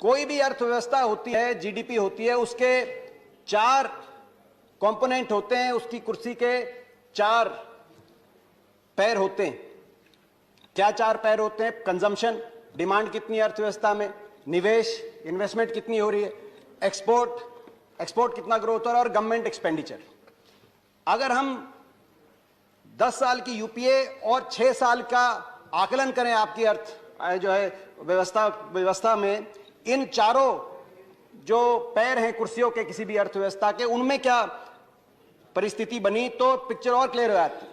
कोई भी अर्थव्यवस्था होती है, जीडीपी होती है, उसके 4 कंपोनेंट होते हैं, उसकी कुर्सी के 4 पैर होते हैं। क्या 4 पैर होते हैं? कंजम्पशन, डिमांड कितनी है अर्थव्यवस्था में, निवेश, इन्वेस्टमेंट कितनी हो रही है, एक्सपोर्ट कितना ग्रोथ हो रहा है, और गवर्नमेंट एक्सपेंडिचर। अगर हम 10 साल की यूपीए और 6 साल का आकलन करें आपकी अर्थ जो है व्यवस्था में, इन चारों जो पैर हैं कुर्सियों के किसी भी अर्थव्यवस्था के, उनमें क्या परिस्थिति बनी तो पिक्चर और क्लियर हो जाती है।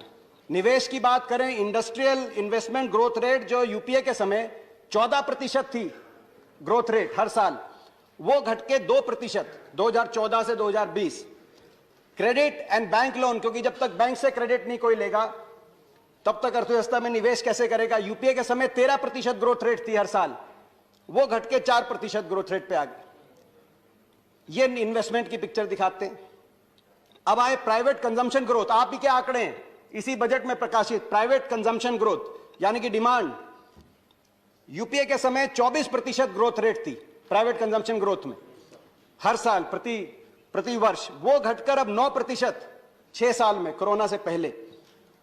निवेश की बात करें, इंडस्ट्रियल इन्वेस्टमेंट ग्रोथ रेट जो यूपीए के समय 14% थी ग्रोथ रेट हर साल, वो घट के 2% 2014 से 2020। क्रेडिट एंड बैंक लोन, क्योंकि जब तक बैंक से क्रेडिट नहीं कोई लेगा तब तक अर्थव्यवस्था में निवेश कैसे करेगा। यूपीए के समय 13% ग्रोथ रेट थी हर साल, वो घट के 4% ग्रोथ रेट पे आ गई। ये इन्वेस्टमेंट की पिक्चर दिखाते हैं। अब आए प्राइवेट कंजम्पशन ग्रोथ। आप ही के आंकड़े हैं इसी बजट में प्रकाशित। प्राइवेट कंजम्पशन ग्रोथ यानी कि डिमांड, यूपीए के समय 24% ग्रोथ रेट थी प्राइवेट कंजम्पशन ग्रोथ में हर साल प्रति वर्ष, वो घटकर अब 9% 6 साल में, कोरोना से पहले।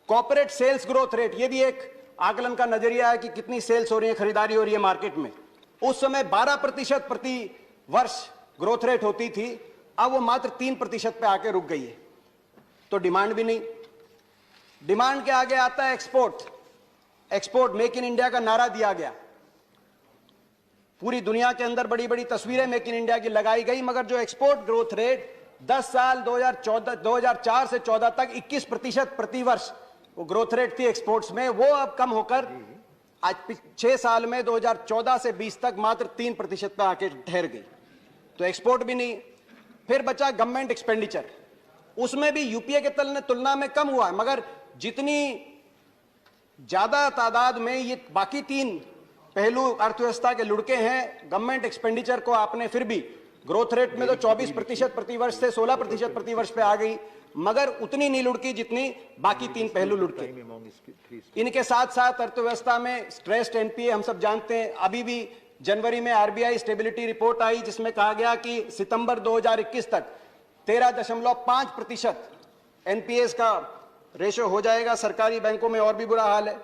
कॉर्पोरेट सेल्स ग्रोथ रेट, ये भी एक आकलन का नजरिया है कि कितनी सेल्स हो रही है, खरीदारी हो रही है मार्केट में। उस समय 12% प्रति वर्ष ग्रोथ रेट होती थी, अब वो मात्र 3% पे आके रुक गई है। तो डिमांड भी नहीं। डिमांड के आगे आता है एक्सपोर्ट मेक इन इंडिया का नारा दिया गया, पूरी दुनिया के अंदर बड़ी बड़ी तस्वीरें मेक इन इंडिया की लगाई गई, मगर जो एक्सपोर्ट ग्रोथ रेट 10 साल 2004 से 14 तक 21% प्रति वर्ष वो ग्रोथ रेट थी एक्सपोर्ट्स में, वो अब कम होकर आज 6 साल में 2014 से 20 तक मात्र 3% पे आके ठहर गई। तो एक्सपोर्ट भी नहीं। फिर बचा गवर्नमेंट एक्सपेंडिचर, उसमें भी यूपीए के तुलना में कम हुआ है, मगर जितनी ज्यादा तादाद में ये बाकी 3 पहलू अर्थव्यवस्था के लुढ़के हैं, गवर्नमेंट एक्सपेंडिचर को आपने फिर भी ग्रोथ रेट में तो 24% प्रति वर्ष से 16% प्रति वर्ष पे आ गई, मगर उतनी नहीं लुढ़की जितनी बाकी 3 पहलू लुढ़के। इनके साथ साथ अर्थव्यवस्था में स्ट्रेस्ड एनपीए हम सब जानते हैं। अभी भी जनवरी में आरबीआई स्टेबिलिटी रिपोर्ट आई जिसमें कहा गया कि सितंबर 2021 तक 13.5% एनपीएस का रेशो हो जाएगा। सरकारी बैंकों में और भी बुरा हाल है।